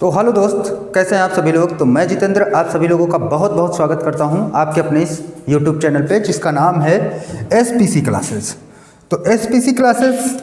तो हेलो दोस्त, कैसे हैं आप सभी लोग। तो मैं जितेंद्र आप सभी लोगों का बहुत बहुत स्वागत करता हूं आपके अपने इस यूट्यूब चैनल पे जिसका नाम है एसपीसी क्लासेस। तो एसपीसी क्लासेस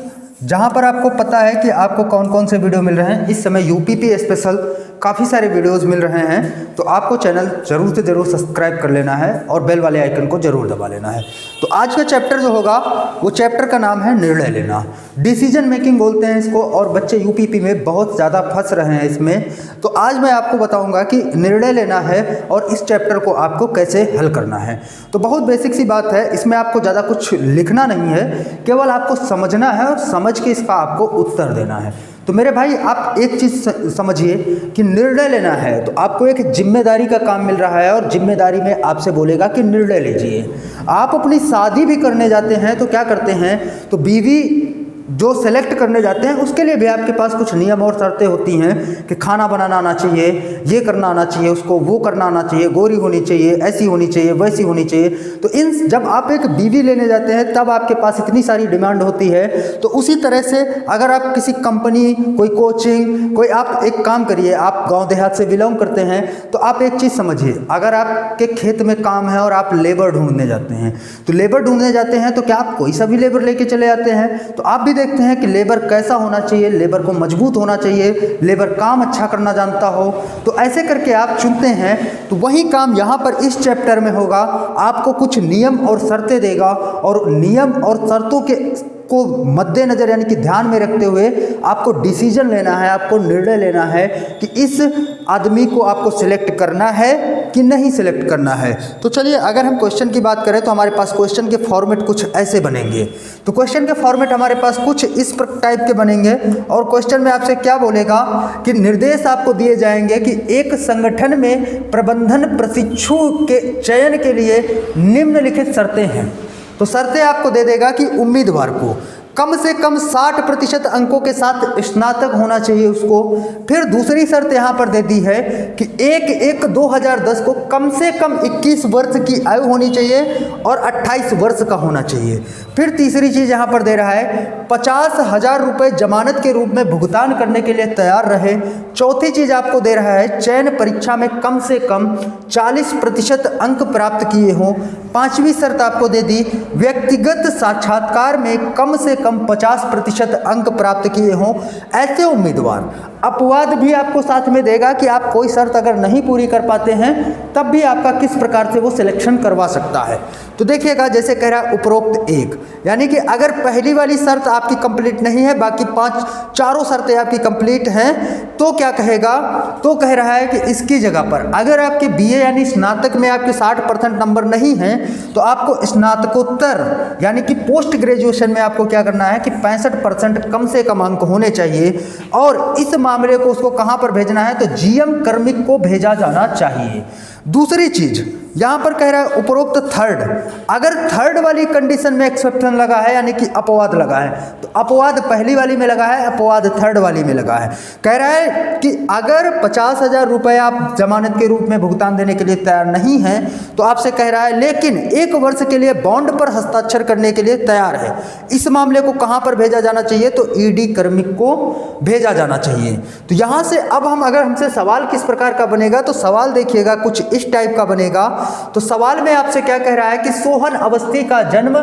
जहां पर आपको पता है कि आपको कौन कौन से वीडियो मिल रहे हैं। इस समय यूपीपी स्पेशल काफ़ी सारे वीडियोस मिल रहे हैं, तो आपको चैनल ज़रूर से ज़रूर सब्सक्राइब कर लेना है और बेल वाले आइकन को ज़रूर दबा लेना है। तो आज का चैप्टर जो होगा वो चैप्टर का नाम है निर्णय लेना, डिसीजन मेकिंग बोलते हैं इसको, और बच्चे यूपीपी में बहुत ज़्यादा फंस रहे हैं इसमें। तो आज मैं आपको बताऊंगा कि निर्णय लेना है और इस चैप्टर को आपको कैसे हल करना है। तो बहुत बेसिक सी बात है, इसमें आपको ज़्यादा कुछ लिखना नहीं है, केवल आपको समझना है और समझ के इसका आपको उत्तर देना है। तो मेरे भाई आप एक चीज़ समझिए कि निर्णय लेना है तो आपको एक जिम्मेदारी का काम मिल रहा है और जिम्मेदारी में आपसे बोलेगा कि निर्णय लीजिए। आप अपनी शादी भी करने जाते हैं तो क्या करते हैं, तो बीवी जो सेलेक्ट करने जाते हैं उसके लिए भी आपके पास कुछ नियम और शर्तें होती हैं कि खाना बनाना आना चाहिए, ये करना आना चाहिए, उसको वो करना आना चाहिए, गोरी होनी चाहिए, ऐसी होनी चाहिए, वैसी होनी चाहिए। तो इन जब आप एक बीवी लेने जाते हैं तब आपके पास इतनी सारी डिमांड होती है। तो उसी तरह से अगर आप किसी कंपनी, कोई कोचिंग, कोई आप एक काम करिए, आप गाँव देहात से बिलोंग करते हैं तो आप एक चीज़ समझिए, अगर आपके खेत में काम है और आप लेबर ढूंढने जाते हैं, तो लेबर ढूंढने जाते हैं तो क्या आप कोई सा भी लेबर लेके चले जाते हैं? तो आप भी देखते हैं कि लेबर कैसा होना चाहिए, लेबर को मजबूत होना चाहिए, लेबर काम अच्छा करना जानता हो। तो ऐसे करके आप चुनते हैं। तो वही काम यहाँ पर इस चैप्टर में होगा, आपको कुछ नियम और शर्तें देगा और नियम और शर्तों के को मद्देनजर यानी कि ध्यान में रखते हुए आपको डिसीजन लेना है, आपको निर्णय लेना है कि इस आदमी को आपको सिलेक्ट करना है कि नहीं सिलेक्ट करना है। तो चलिए अगर हम क्वेश्चन की बात करें तो हमारे पास क्वेश्चन के फॉर्मेट कुछ ऐसे बनेंगे। तो क्वेश्चन के फॉर्मेट हमारे पास कुछ इस टाइप के बनेंगे और क्वेश्चन में आपसे क्या बोलेगा कि निर्देश आपको दिए जाएंगे कि एक संगठन में प्रबंधन प्रशिक्षु के चयन के लिए निम्नलिखित शर्तें हैं। तो शर्तें आपको दे देगा कि उम्मीदवार को कम से कम 60% अंकों के साथ स्नातक होना चाहिए उसको। फिर दूसरी शर्त यहाँ पर दे दी है कि 1/1/2010 को कम से कम 21 वर्ष की आयु होनी चाहिए और 28 वर्ष का होना चाहिए। फिर तीसरी चीज़ यहाँ पर दे रहा है 50,000 रुपये जमानत के रूप में भुगतान करने के लिए तैयार रहे। चौथी चीज़ आपको दे रहा है चयन परीक्षा में कम से कम 40% अंक प्राप्त किए हों। पांचवी शर्त आपको दे दी व्यक्तिगत साक्षात्कार में कम से कम 50% अंक प्राप्त किए हों ऐसे उम्मीदवार। अपवाद भी आपको साथ में देगा कि आप कोई शर्त अगर नहीं पूरी कर पाते हैं तब भी आपका किस प्रकार से वो सिलेक्शन करवा सकता है। तो देखिएगा जैसे कह रहा है उपरोक्त एक, यानी कि अगर पहली वाली शर्त आपकी कंप्लीट नहीं है, बाकी चारों शर्तें आपकी कंप्लीट हैं, तो क्या कहेगा, तो कह रहा है कि इसकी जगह पर अगर आपके बीए यानी स्नातक में आपके 60% नंबर नहीं हैं तो आपको स्नातकोत्तर यानी कि पोस्ट ग्रेजुएशन में आपको क्या करना है कि 65% कम से कम अंक होने चाहिए। और इस मामले को उसको कहां पर भेजना है, तो जीएम कार्मिक को भेजा जाना चाहिए। दूसरी चीज यहां पर कह रहा है उपरोक्त थर्ड, अगर थर्ड वाली कंडीशन में एक्सेप्शन लगा है यानी कि अपवाद लगा है, तो अपवाद पहली वाली में लगा है, अपवाद थर्ड वाली में लगा है। कह रहा है कि अगर 50,000 रुपये आप जमानत के रूप में भुगतान देने के लिए तैयार नहीं हैं तो आपसे कह रहा है लेकिन 1 वर्ष के लिए बॉन्ड पर हस्ताक्षर करने के लिए तैयार है। इस मामले को कहां पर भेजा जाना चाहिए, तो ईडी कार्मिक को भेजा जाना चाहिए। तो यहां से अब हम अगर हमसे सवाल किस प्रकार का बनेगा, तो सवाल देखिएगा कुछ इस टाइप का बनेगा। तो सवाल में आपसे क्या कह रहा है कि सोहन अवस्थी का जन्म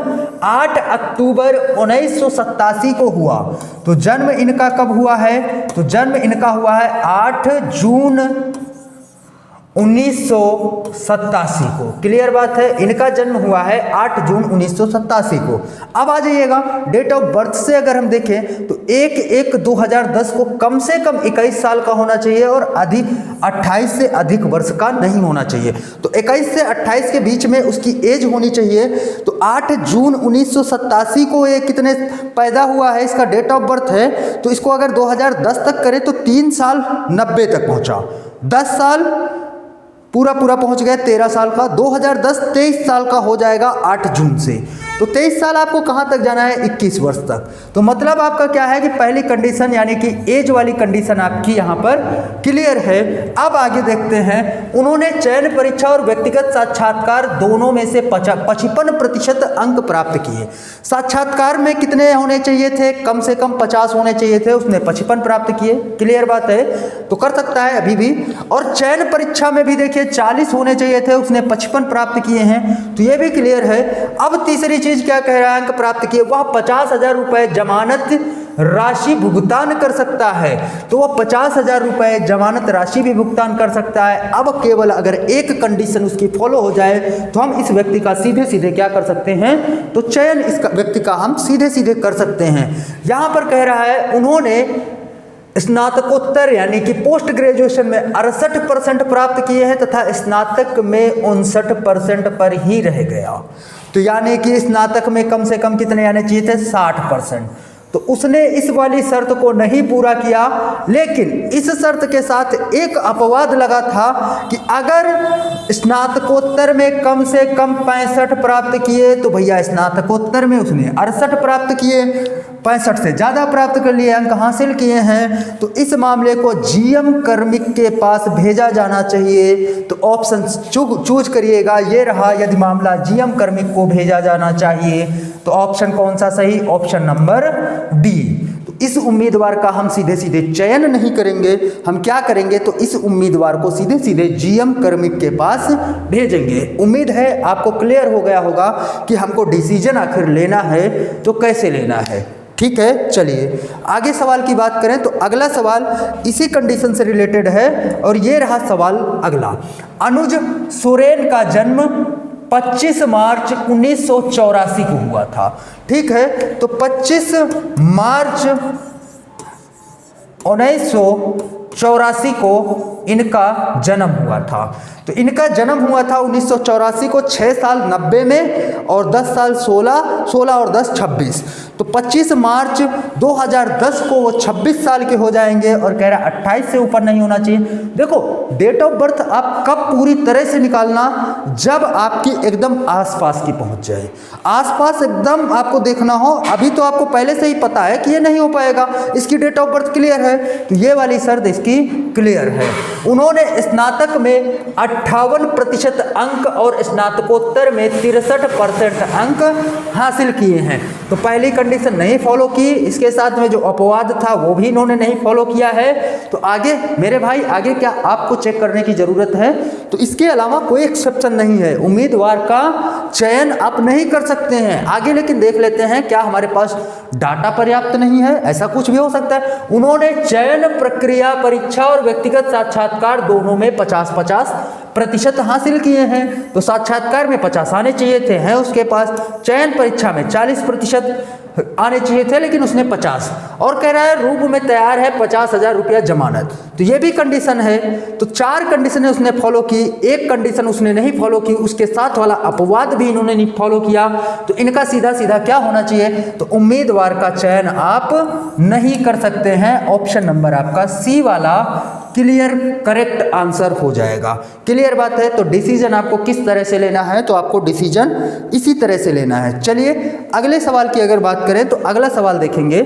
8 अक्टूबर 1987 को हुआ। तो जन्म इनका कब हुआ है, तो जन्म इनका हुआ है 8 जून 1987 को। क्लियर बात है, इनका जन्म हुआ है 8 जून 1987 को। अब आ जाइएगा डेट ऑफ बर्थ से अगर हम देखें तो 1/1/2010 को कम से कम 21 साल का होना चाहिए और अधिक 28 से अधिक वर्ष का नहीं होना चाहिए। तो 21 से 28 के बीच में उसकी एज होनी चाहिए। तो 8 जून 1987 को ये कितने पैदा हुआ है, इसका डेट ऑफ बर्थ है। तो इसको अगर 2010 तक करें तो 3 साल 90 तक पहुंचा, 10 साल पूरा पहुंच गया 13 साल का, 2010 23 साल का हो जाएगा 8 जून से। तो 23 साल आपको कहाँ तक जाना है, 21 वर्ष तक। तो मतलब आपका क्या है कि पहली कंडीशन यानी कि एज वाली कंडीशन आपकी यहाँ पर क्लियर है। अब आगे देखते हैं, उन्होंने चयन परीक्षा और व्यक्तिगत साक्षात्कार दोनों में से 55% अंक प्राप्त किए। साक्षात्कार में कितने होने चाहिए थे, कम से कम 50 होने चाहिए थे, उसने 55 प्राप्त किए। क्लियर बात है, तो कर सकता है अभी भी। और चयन परीक्षा में भी देखिए 40 होने चाहिए थे, उसने 55 प्राप्त किए हैं, तो ये भी क्लियर है। अब तीसरी चीज क्या कह रहा है, अंक प्राप्त किए, वह 50,000 रुपए जमानत राशि भुगतान कर सकता है। तो वह 50,000 रुपए जमानत राशि भी भुगतान कर सकता है। अब केवल अगर एक कंडीशन उसकी फॉलो हो जाए तो हम इस व्यक्ति का सीधे सीधे क्या कर सकते हैं, तो चयन इस व्यक्ति का हम सीधे सीधे कर सकते हैं। यहां पर कह रहा है उन्होंने स्नातकोत्तर यानी कि पोस्ट ग्रेजुएशन में 68% प्राप्त किए हैं तथा स्नातक में 59% पर ही रह गया। तो यानी कि स्नातक में कम से कम कितने आने चाहिए थे, 60%। तो उसने इस वाली शर्त को नहीं पूरा किया, लेकिन इस शर्त के साथ एक अपवाद लगा था कि अगर स्नातकोत्तर में कम से कम 65 प्राप्त किए तो भैया स्नातकोत्तर में उसने 68 प्राप्त किए, 65 से ज़्यादा प्राप्त कर लिए, अंक हासिल किए हैं, तो इस मामले को जीएम कार्मिक के पास भेजा जाना चाहिए। तो ऑप्शन चूज करिएगा, ये रहा। यदि मामला जीएम कार्मिक को भेजा जाना चाहिए तो ऑप्शन कौन सा सही, ऑप्शन नंबर डी। तो इस उम्मीदवार का हम सीधे सीधे चयन नहीं करेंगे, हम क्या करेंगे, तो इस उम्मीदवार को सीधे सीधे जीएम कार्मिक के पास भेजेंगे। उम्मीद है आपको क्लियर हो गया होगा कि हमको डिसीजन आखिर लेना है तो कैसे लेना है। ठीक है, चलिए आगे सवाल की बात करें तो अगला सवाल इसी कंडीशन से रिलेटेड है और ये रहा सवाल अगला। अनुज सोरेन का जन्म 25 मार्च 1984 को हुआ था। ठीक है, तो 25 मार्च 1984 को इनका जन्म हुआ था। तो इनका जन्म हुआ था 1984 को, 6 साल 90 में और 10 साल 16 और 10 26। तो 25 मार्च 2010 को वो 26 साल के हो जाएंगे और कह रहा है 28 से ऊपर नहीं होना चाहिए। देखो डेट ऑफ बर्थ आप कब पूरी तरह से निकालना, जब आपकी एकदम आसपास की पहुंच जाए, आसपास एकदम आपको देखना हो। अभी तो आपको पहले से ही पता है कि ये नहीं हो पाएगा, इसकी डेट ऑफ बर्थ क्लियर है, तो ये वाली शर्त इसकी क्लियर है। उन्होंने स्नातक में 58% अंक और स्नातकोत्तर में 63% अंक हासिल किए हैं। तो पहली कंडीशन नहीं फॉलो की, इसके साथ में जो अपवाद था वो भी इन्होंने नहीं फॉलो किया है। तो आगे मेरे भाई आगे क्या आपको चेक करने की जरूरत है, तो इसके अलावा कोई एक्सेप्शन नहीं है। उम्मीदवार का चयन आप नहीं कर सकते हैं आगे, लेकिन देख लेते हैं क्या हमारे पास डाटा पर्याप्त नहीं है, ऐसा कुछ भी हो सकता है। उन्होंने चयन प्रक्रिया परीक्षा और व्यक्तिगत साक्षात्कार दोनों में 50-50% हासिल किए हैं। तो साक्षात्कार में 50 आने चाहिए थे, हैं उसके पास। चयन परीक्षा में 40% आने चाहिए थे, लेकिन उसने 50। और कह रहा है रूप में तैयार है 50,000 रुपया जमानत। तो ये भी कंडीशन है। तो 4 कंडीशनें उसने फॉलो की, एक कंडीशन उसने नहीं फॉलो की, उसके साथ वाला अपवाद भी इन्होंने नहीं फॉलो किया। तो इनका सीधा सीधा क्या होना चाहिए, तो उम्मीदवार का चयन आप नहीं कर सकते हैं। ऑप्शन नंबर आपका सी वाला क्लियर करेक्ट आंसर हो जाएगा। क्लियर बात है। तो डिसीजन आपको किस तरह से लेना है, तो आपको डिसीजन इसी तरह से लेना है। चलिए अगले सवाल की अगर बात करें तो अगला सवाल देखेंगे,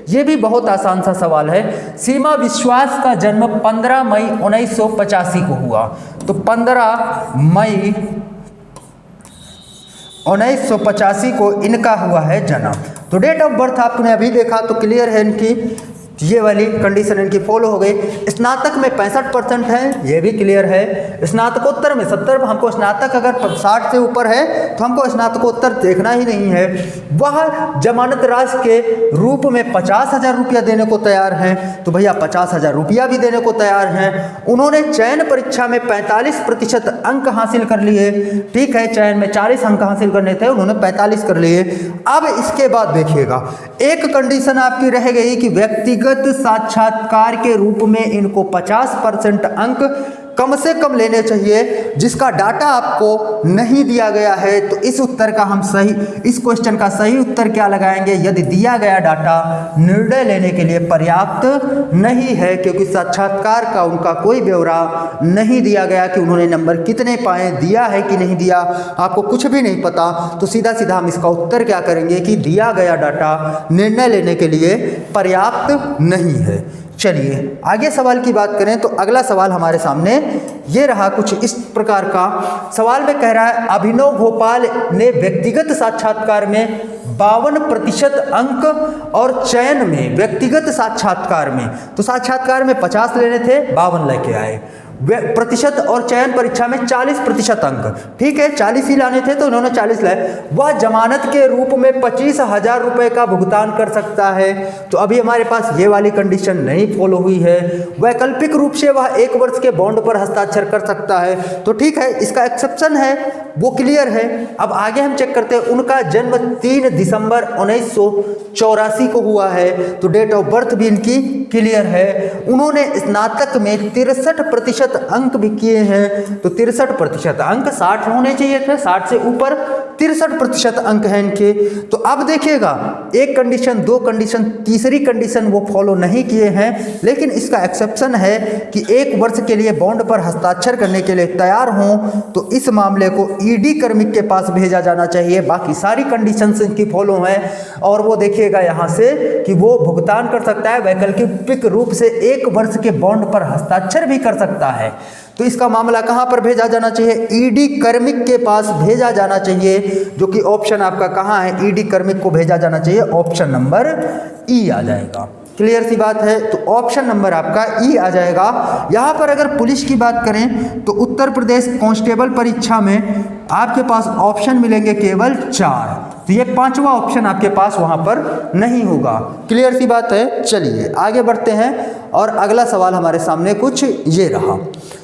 ये भी बहुत आसान सा सवाल है। सीमा विश्वास का जन्म 15 मई 1985 को हुआ। तो 15 मई 1985 को इनका हुआ है जन्म। तो डेट ऑफ बर्थ आपने अभी देखा तो क्लियर है, इनकी ये वाली कंडीशन इनकी फॉलो हो गई। स्नातक में 65% है, ये भी क्लियर है। स्नातकोत्तर में 70, हमको स्नातक अगर 60 से ऊपर है तो हमको स्नातकोत्तर देखना ही नहीं है। वह जमानत राशि के रूप में 50,000 रुपया देने को तैयार हैं, तो भैया 50,000 रुपया भी देने को तैयार हैं। उन्होंने चयन परीक्षा में 45% अंक हासिल कर लिए। ठीक है, चयन में 40 अंक हासिल करने थे, उन्होंने 45 कर लिए। अब इसके बाद देखिएगा, एक कंडीशन आपकी रह गई कि व्यक्तिगत साक्षात्कार के रूप में इनको 50% अंक कम से कम लेने चाहिए, जिसका डाटा आपको नहीं दिया गया है। तो इस उत्तर का हम सही, इस क्वेश्चन का सही उत्तर क्या लगाएंगे? यदि दिया गया डाटा निर्णय लेने के लिए पर्याप्त नहीं है, क्योंकि साक्षात्कार का उनका कोई ब्यौरा नहीं दिया गया कि उन्होंने नंबर कितने पाए, दिया है कि नहीं दिया, आपको कुछ भी नहीं पता। तो सीधा सीधा हम इसका उत्तर क्या करेंगे कि दिया गया डाटा निर्णय लेने के लिए पर्याप्त नहीं है। चलिए आगे सवाल की बात करें तो अगला सवाल हमारे सामने ये रहा कुछ इस प्रकार का। सवाल में कह रहा है अभिनव भोपाल ने व्यक्तिगत साक्षात्कार में 52% अंक और चयन में, व्यक्तिगत साक्षात्कार में, तो साक्षात्कार में 50 लेने थे, 52 लेके आए, प्रतिशत और चयन परीक्षा में 40% अंक, ठीक है 40 ही लाने थे तो उन्होंने 40 लाए। वह जमानत के रूप में 25,000 रुपये का भुगतान कर सकता है। तो अभी हमारे पास ये वाली कंडीशन नहीं फॉलो हुई है। वैकल्पिक रूप से वह 1 वर्ष के बॉन्ड पर हस्ताक्षर कर सकता है, तो ठीक है इसका एक्सेप्शन है, वो क्लियर है। अब आगे हम चेक करते हैं, उनका जन्म 3 दिसंबर 1984 को हुआ है, तो डेट ऑफ बर्थ भी इनकी क्लियर है। उन्होंने स्नातक में 63% अंक भी किए हैं, तो 63% अंक 60 होने चाहिए थे, 60 से ऊपर 63% अंक हैं इनके। तो अब देखिएगा, एक कंडीशन, दो कंडीशन, तीसरी कंडीशन वो फॉलो नहीं किए हैं, लेकिन इसका एक्सेप्शन है कि 1 वर्ष के लिए बॉन्ड पर हस्ताक्षर करने के लिए तैयार हों, तो इस मामले को ईडी कार्मिक के पास भेजा जाना चाहिए। बाकी सारी कंडीशंस इनकी फॉलो हैं, और वो देखिएगा यहाँ से कि वो भुगतान कर सकता है, वैकल्पिक रूप से 1 वर्ष के बॉन्ड पर हस्ताक्षर भी कर सकता है। तो इसका मामला कहाँ पर भेजा जाना चाहिए? ईडी कार्मिक के पास भेजा जाना चाहिए, जो कि ऑप्शन आपका कहाँ है? ईडी कार्मिक को भेजा जाना चाहिए, ऑप्शन नंबर ई आ जाएगा। क्लियर सी बात है, तो ऑप्शन नंबर आपका ई आ जाएगा। यहाँ पर अगर पुलिस की बात करें तो उत्तर प्रदेश कांस्टेबल परीक्षा में आपके पास ऑप्शन मिलेंगे केवल 4, तो ये 5वां ऑप्शन आपके पास वहाँ पर नहीं होगा। क्लियर सी बात है। चलिए आगे बढ़ते हैं, और अगला सवाल हमारे सामने कुछ ये रहा,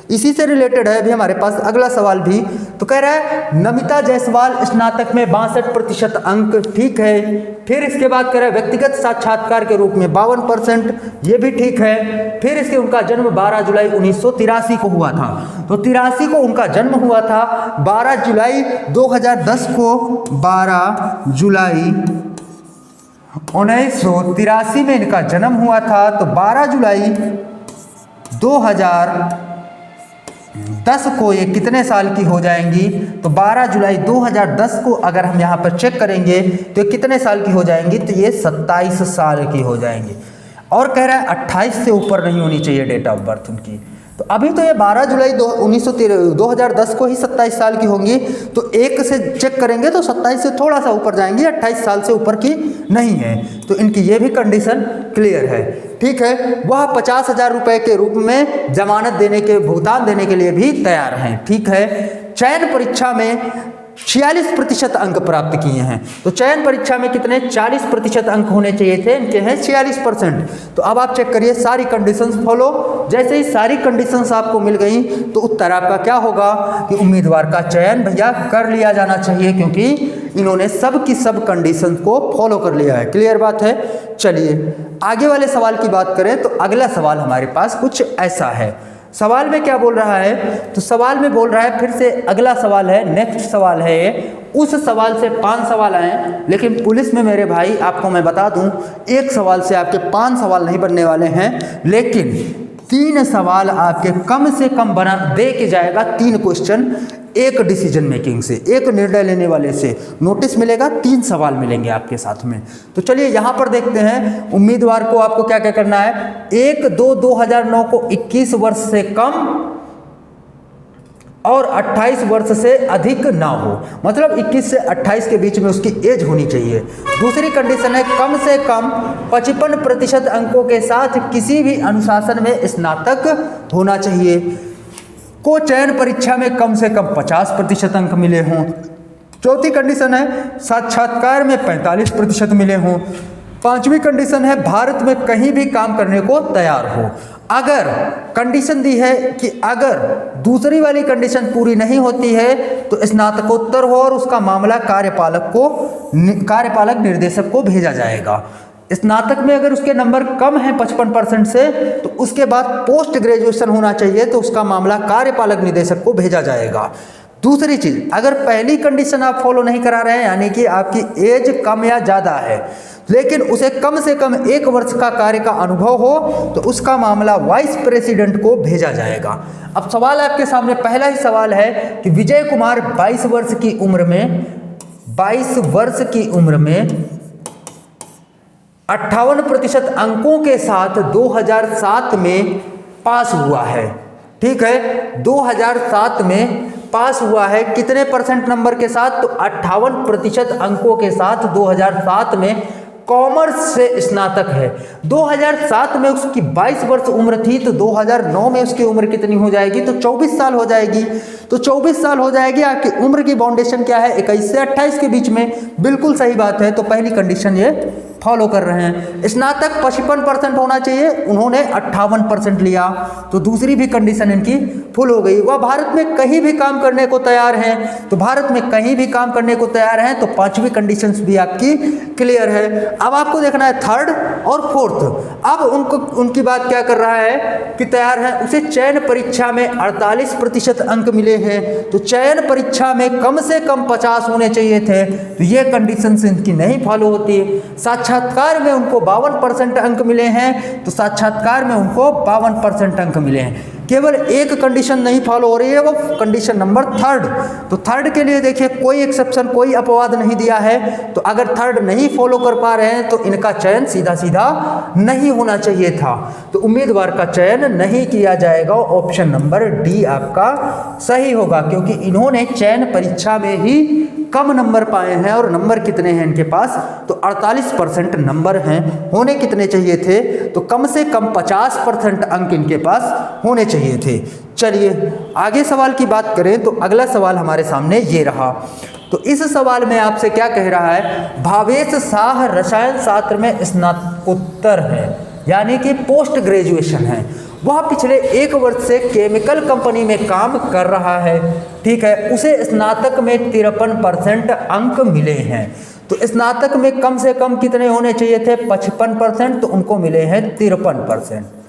इसी से रिलेटेड है अभी हमारे पास अगला सवाल भी। तो कह रहा है नमिता जायसवाल स्नातक में 62% अंक, ठीक है। फिर इसके बाद कह रहा है व्यक्तिगत साक्षात्कार के रूप में 52%, ये भी ठीक है। फिर इसके उनका जन्म 12 जुलाई 1983 को हुआ था, तो 83 को उनका जन्म हुआ था, 12 जुलाई 2010 को, 12 जुलाई 1983 में इनका जन्म हुआ था, तो 12 जुलाई 2010 को ये कितने साल की हो जाएंगी? तो 12 जुलाई 2010 को अगर हम यहाँ पर चेक करेंगे तो कितने साल की हो जाएंगी? तो ये 27 साल की हो जाएंगी। और कह रहा है 28 से ऊपर नहीं होनी चाहिए डेट ऑफ बर्थ उनकी। तो अभी तो ये 12 जुलाई 2010 को ही 27 साल की होंगी, तो 1 से चेक करेंगे तो 27 से थोड़ा सा ऊपर जाएंगी, 28 साल से ऊपर की नहीं है। तो इनकी ये भी कंडीशन क्लियर है, ठीक है। वह 50,000 रुपये के रूप में जमानत देने के, भुगतान देने के लिए भी तैयार हैं, ठीक है। चयन परीक्षा में 46% अंक प्राप्त किए हैं, तो चयन परीक्षा में कितने? 40% अंक होने चाहिए थे, इनके हैं 46%। तो अब आप चेक करिए सारी कंडीशंस फॉलो, जैसे ही सारी कंडीशंस आपको मिल गई तो उत्तर आपका क्या होगा कि उम्मीदवार का चयन भैया कर लिया जाना चाहिए, क्योंकि इन्होंने सब की सब कंडीशंस को फॉलो कर लिया है। क्लियर बात है। चलिए आगे वाले सवाल की बात करें तो अगला सवाल हमारे पास कुछ ऐसा है। सवाल में क्या बोल रहा है? तो सवाल में बोल रहा है, फिर से अगला सवाल है, नेक्स्ट सवाल है ये। उस सवाल से 5 सवाल आए, लेकिन पुलिस में मेरे भाई आपको मैं बता दूं, एक सवाल से आपके 5 सवाल नहीं बनने वाले हैं, लेकिन 3 सवाल आपके कम से कम बना दे के जाएगा। 3 क्वेश्चन, एक डिसीजन मेकिंग से, एक निर्णय लेने वाले से नोटिस मिलेगा, 3 सवाल मिलेंगे आपके साथ में। तो चलिए यहाँ पर देखते हैं उम्मीदवार को आपको क्या क्या करना है। 1/2/2009 को 21 वर्ष से कम और 28 वर्ष से अधिक ना हो, मतलब 21 से 28 के बीच में उसकी एज होनी चाहिए। दूसरी कंडीशन है कम से कम 55% अंकों के साथ किसी भी अनुशासन में स्नातक होना चाहिए, को चयन परीक्षा में कम से कम 50% अंक मिले हों। चौथी कंडीशन है साक्षात्कार में 45% मिले हों। 5वीं कंडीशन है भारत में कहीं भी काम करने को तैयार हो। अगर कंडीशन दी है कि अगर दूसरी वाली कंडीशन पूरी नहीं होती है तो स्नातकोत्तर हो और उसका मामला कार्यपालक निर्देशक को भेजा जाएगा। स्नातक में अगर उसके नंबर कम हैं 55% से तो उसके बाद पोस्ट ग्रेजुएशन होना चाहिए, तो उसका मामला कार्यपालक निदेशक को भेजा जाएगा। दूसरी चीज, अगर पहली कंडीशन आप फॉलो नहीं करा रहे हैं, यानी कि आपकी एज कम या ज़्यादा है लेकिन उसे कम से कम 1 वर्ष का कार्य का अनुभव हो, तो उसका मामला वाइस प्रेसिडेंट को भेजा जाएगा। अब सवाल आपके सामने पहला ही सवाल है कि विजय कुमार 22 वर्ष की उम्र में 58% अंकों के साथ 2007 में पास हुआ है। ठीक है, 2007 में पास हुआ है, कितने परसेंट नंबर के साथ? तो 58% अंकों के साथ 2007 में कॉमर्स से स्नातक है। 2007 में उसकी 22 वर्ष उम्र थी, तो 2009 में उसकी उम्र कितनी हो जाएगी? तो 24 साल हो जाएगी। तो 24 साल हो जाएगी। आपकी उम्र की बाउंडेशन क्या है? 21 से 28 के बीच में। बिल्कुल सही बात है। तो पहली कंडीशन ये फॉलो कर रहे हैं। स्नातक 55% होना चाहिए, उन्होंने 58% लिया, तो दूसरी भी कंडीशन इनकी फुल हो गई। वह भारत में कहीं भी काम करने को तैयार हैं, तो भारत में कहीं भी काम करने को तैयार हैं, तो पांचवी कंडीशंस भी आपकी क्लियर है। अब आपको देखना है थर्ड और फोर्थ। अब उनकी बात क्या कर रहा है कि तैयार है, उसे चयन परीक्षा में 48% अंक मिले हैं, तो चयन परीक्षा में कम से कम 50 होने चाहिए थे, तो ये कंडीशंस इनकी नहीं फॉलो होती है। साक्षात्कार में उनको 52% अंक मिले हैं, तो साक्षात्कार में उनको 52% अंक मिले हैं। केवल एक कंडीशन नहीं फॉलो हो रही है, वो कंडीशन नंबर थर्ड। तो थर्ड के लिए देखिए कोई एक्सेप्शन, कोई अपवाद नहीं दिया है, तो अगर थर्ड नहीं फॉलो कर पा रहे हैं तो इनका चयन सीधा सीधा नहीं होना चाहिए था, तो उम्मीदवार का चयन नहीं किया जाएगा। ऑप्शन नंबर डी आपका सही होगा, क्योंकि इन्होंने चयन परीक्षा में ही कम नंबर पाए हैं। और नंबर कितने हैं इनके पास? तो 48% नंबर हैं। होने कितने चाहिए थे? तो कम से कम 50% अंक इनके पास होने चाहिए थे। चलिए आगे सवाल की बात करें, तो अगला सवाल हमारे सामने ये रहा। तो इस सवाल में आपसे क्या कह रहा है? भावेश शाह रसायन शास्त्र में स्नातकोत्तर है, यानी कि पोस्ट ग्रेजुएशन है। वह पिछले 1 वर्ष से केमिकल कंपनी में काम कर रहा है। ठीक है, उसे स्नातक में 53% अंक मिले हैं। तो स्नातक में कम से कम कितने होने चाहिए थे? 55%, तो उनको मिले हैं 53%।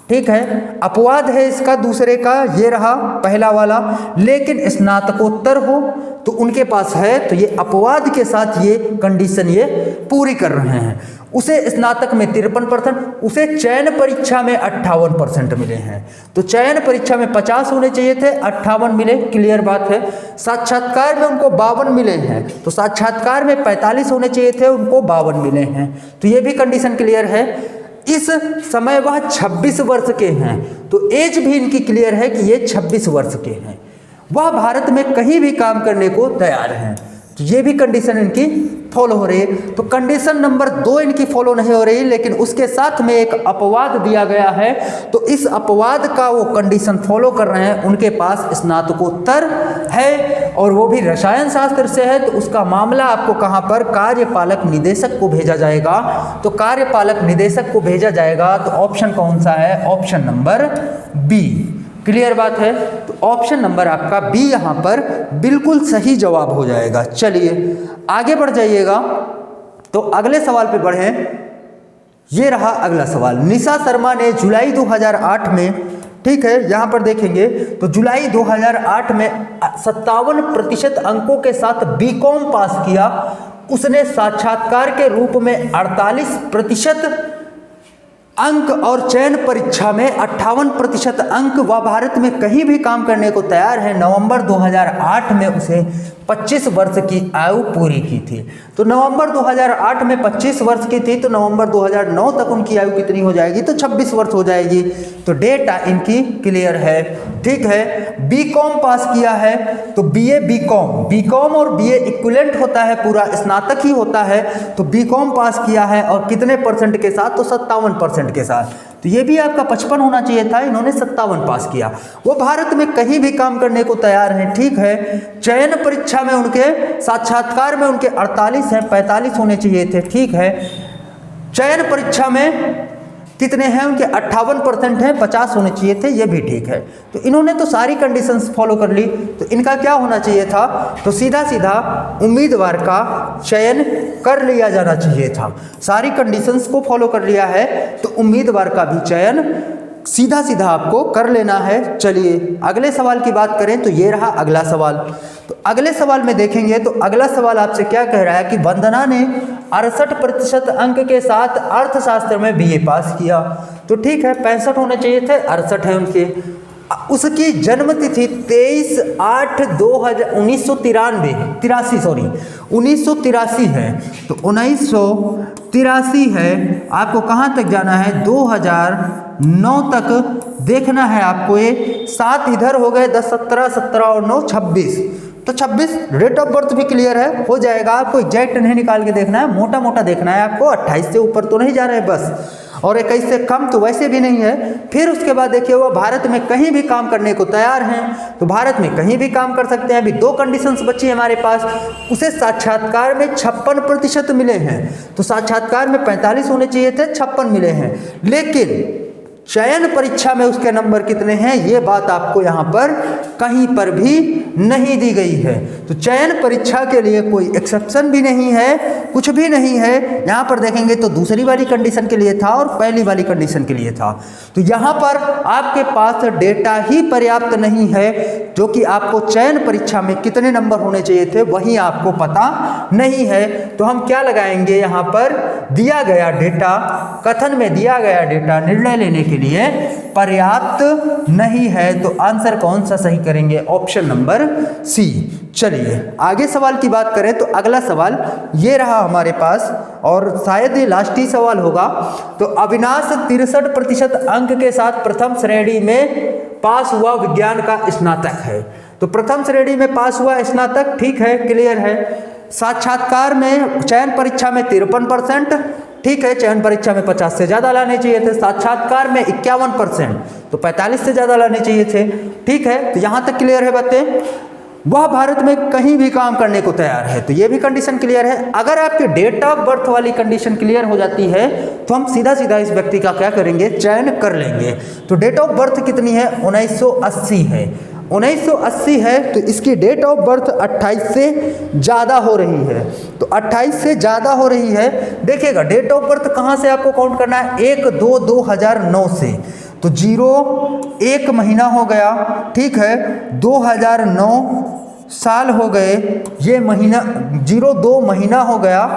ठीक है, अपवाद है इसका दूसरे का, ये रहा पहला वाला, लेकिन स्नातकोत्तर हो तो उनके पास है, तो ये अपवाद के साथ ये कंडीशन ये पूरी कर रहे हैं। उसे स्नातक में 53%, उसे चयन परीक्षा में 58% मिले हैं। तो चयन परीक्षा में 50 होने चाहिए थे, 58 मिले, क्लियर बात है। साक्षात्कार में उनको 52 मिले हैं, तो साक्षात्कार में 45 होने चाहिए थे, उनको 52 मिले हैं, तो ये भी कंडीशन क्लियर है। इस समय वह 26 वर्ष के हैं, तो एज भी इनकी क्लियर है कि ये 26 वर्ष के हैं। वह भारत में कहीं भी काम करने को तैयार हैं, तो ये भी कंडीशन इनकी फॉलो हो रही है। तो कंडीशन नंबर 2 इनकी फॉलो नहीं हो रही, लेकिन उसके साथ में एक अपवाद दिया गया है, तो इस अपवाद का वो कंडीशन फॉलो कर रहे हैं। उनके पास स्नातकोत्तर है और वो भी रसायन शास्त्र से है, तो उसका मामला आपको कहाँ पर? कार्यपालक निदेशक को भेजा जाएगा। तो कार्यपालक निदेशक को भेजा जाएगा, तो ऑप्शन कौन सा है? Option number B. क्लियर बात है। तो ऑप्शन नंबर आपका बी यहाँ पर बिल्कुल सही जवाब हो जाएगा। चलिए आगे बढ़ जाइएगा, तो अगले सवाल पे बढ़ें। ये रहा अगला सवाल। निशा शर्मा ने जुलाई 2008 में, ठीक है, यहाँ पर देखेंगे तो जुलाई 2008 में 57% अंकों के साथ बीकॉम पास किया। उसने साक्षात्कार के रूप में 48% अंक और चयन परीक्षा में 58% अंक। वह भारत में कहीं भी काम करने को तैयार है। नवंबर 2008 में उसे 25 वर्ष की आयु पूरी की थी। तो नवंबर 2008 में 25 वर्ष की थी, तो नवंबर 2009 तक उनकी आयु कितनी हो जाएगी? तो 26 वर्ष हो जाएगी। तो डेटा इनकी क्लियर है। ठीक है, बीकॉम पास किया है, तो बीए बीकॉम और बीए इक्विवेलेंट होता है, पूरा स्नातक ही होता है। तो बीकॉम पास किया है और कितने परसेंट के साथ? तो 57% के साथ। तो ये भी आपका 55 होना चाहिए था, इन्होंने 57 पास किया। वो भारत में कहीं भी काम करने को तैयार हैं। ठीक है, चयन परीक्षा में उनके, साक्षात्कार में उनके 48 हैं, 45 होने चाहिए थे। ठीक है, चयन परीक्षा में कितने हैं उनके 58% हैं, 50 होने चाहिए थे, ये भी ठीक है। तो इन्होंने तो सारी कंडीशंस फॉलो कर ली, तो इनका क्या होना चाहिए था, तो सीधा सीधा उम्मीदवार का चयन कर लिया जाना चाहिए था। सारी कंडीशंस को फॉलो कर लिया है तो उम्मीदवार का भी चयन सीधा सीधा आपको कर लेना है। चलिए अगले सवाल की बात करें तो ये रहा अगला सवाल। तो अगले सवाल में देखेंगे तो अगला सवाल आपसे क्या कह रहा है कि वंदना ने 68% अंक के साथ अर्थशास्त्र में BA पास किया। तो ठीक है, 65 होने चाहिए थे, 68 है उनके। उसकी जन्म तिथि 23/8/1983 है। तो 1983 है, आपको कहाँ तक जाना है, 2009 तक देखना है आपको। ये 7 इधर हो गए, 10 17 17 और 9 26, तो 26 डेट ऑफ बर्थ भी क्लियर है, हो जाएगा। आपको एग्जैक्ट नहीं निकाल के देखना है, मोटा मोटा देखना है आपको। 28 से ऊपर तो नहीं जा रहे बस, और 21 से कम तो वैसे भी नहीं है। फिर उसके बाद देखिए वो भारत में कहीं भी काम करने को तैयार हैं, तो भारत में कहीं भी काम कर सकते हैं। अभी 2 कंडीशंस बची है हमारे पास। उसे साक्षात्कार में 56% मिले हैं, तो साक्षात्कार में 45 होने चाहिए थे, 56 मिले हैं। लेकिन चयन परीक्षा में उसके नंबर कितने हैं, ये बात आपको यहाँ पर कहीं पर भी नहीं दी गई है। तो चयन परीक्षा के लिए कोई एक्सेप्शन भी नहीं है, कुछ भी नहीं है। यहाँ पर देखेंगे तो दूसरी वाली कंडीशन के लिए था और पहली वाली कंडीशन के लिए था। तो यहाँ पर आपके पास डेटा ही पर्याप्त नहीं है, जो कि आपको चयन परीक्षा में कितने नंबर होने चाहिए थे वही आपको पता नहीं है। तो हम क्या लगाएंगे, यहाँ पर दिया गया डेटा, कथन में दिया गया डेटा निर्णय लेने के लिए पर्याप्त नहीं है। तो आंसर कौन सा सही करेंगे, ऑप्शन नंबर सी। चलिए आगे सवाल की बात करें तो अगला सवाल ये रहा हमारे पास, और शायद ये लास्ट ही सवाल होगा। तो अविनाश 63% अंक के साथ प्रथम श्रेणी में पास हुआ, विज्ञान का स्नातक है। तो प्रथम श्रेणी में पास हुआ स्नातक, ठीक है, क्लियर है। साक्षात्कार में चयन परीक्षा में 53%, ठीक है, चयन परीक्षा में 50 से ज़्यादा लाने चाहिए थे। साक्षात्कार में 51%, तो 45 से ज़्यादा लाने चाहिए थे, ठीक है। तो यहाँ तक क्लियर है बातें। वह भारत में कहीं भी काम करने को तैयार है, तो ये भी कंडीशन क्लियर है। अगर आपके डेट ऑफ बर्थ वाली कंडीशन क्लियर हो जाती है तो हम सीधा सीधा इस व्यक्ति का क्या करेंगे, चयन कर लेंगे। तो डेट ऑफ बर्थ कितनी है, 1980 है। 1980 है तो इसकी डेट ऑफ बर्थ 28 से ज़्यादा हो रही है। तो 28 से ज़्यादा हो रही है, देखिएगा डेट ऑफ बर्थ कहाँ से आपको काउंट करना है, 1/2/2009 से। तो 1 महीना हो गया, ठीक है, 2009 साल हो गए, ये महीना 2 महीना हो गया,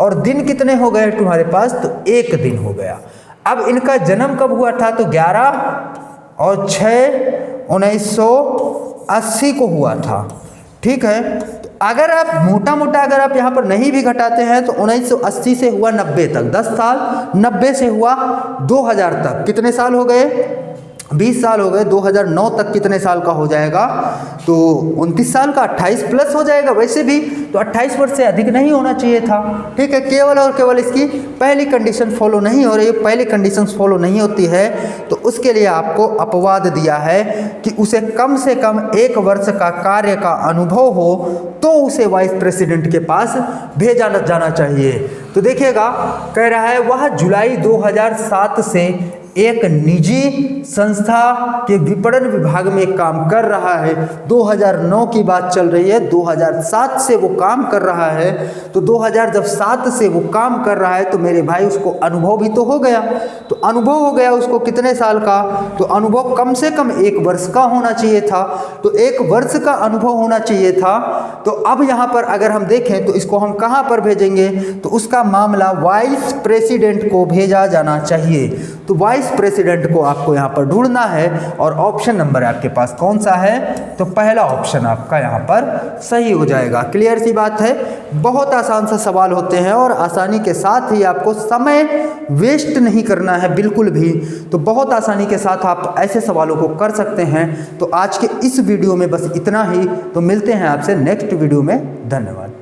और दिन कितने हो गए तुम्हारे पास, तो 1 दिन हो गया। अब इनका जन्म कब हुआ था, तो 11/6/1980 को हुआ था, ठीक है। तो अगर आप मोटा मोटा अगर आप यहाँ पर नहीं भी घटाते हैं तो 1980 से हुआ 90 तक 10 साल, 90 से हुआ 2000 तक कितने साल हो गए, 20 साल हो गए। 2009 तक कितने साल का हो जाएगा, तो 29 साल का, 28 प्लस हो जाएगा। वैसे भी तो 28 वर्ष से अधिक नहीं होना चाहिए था, ठीक है। केवल और केवल इसकी पहली कंडीशन फॉलो नहीं हो रही है, पहली कंडीशन फॉलो नहीं होती है, तो उसके लिए आपको अपवाद दिया है कि उसे कम से कम 1 वर्ष का कार्य का अनुभव हो तो उसे वाइस प्रेसिडेंट के पास भेजा जाना चाहिए। तो देखिएगा कह रहा है वह जुलाई 2007 से एक निजी संस्था के विपणन विभाग में काम कर रहा है। 2009 की बात चल रही है, 2007 से वो काम कर रहा है। तो 2007 से वो काम कर रहा है तो मेरे भाई उसको अनुभव भी तो हो गया। तो अनुभव हो गया उसको कितने साल का, तो अनुभव कम से कम 1 वर्ष का होना चाहिए था। तो 1 वर्ष का अनुभव होना चाहिए था। तो अब यहाँ पर अगर हम देखें तो इसको हम कहाँ पर भेजेंगे, तो उसका मामला वाइस प्रेसिडेंट को भेजा जाना चाहिए। तो वाइस प्रेसिडेंट को आपको यहाँ पर ढूंढना है, और ऑप्शन नंबर आपके पास कौन सा है, तो पहला ऑप्शन आपका यहाँ पर सही हो जाएगा। क्लियर सी बात है, बहुत आसान सा सवाल होते हैं और आसानी के साथ ही आपको समय वेस्ट नहीं करना है बिल्कुल भी। तो बहुत आसानी के साथ आप ऐसे सवालों को कर सकते हैं। तो आज के इस वीडियो में बस इतना ही, तो मिलते हैं आपसे नेक्स्ट वीडियो में। धन्यवाद।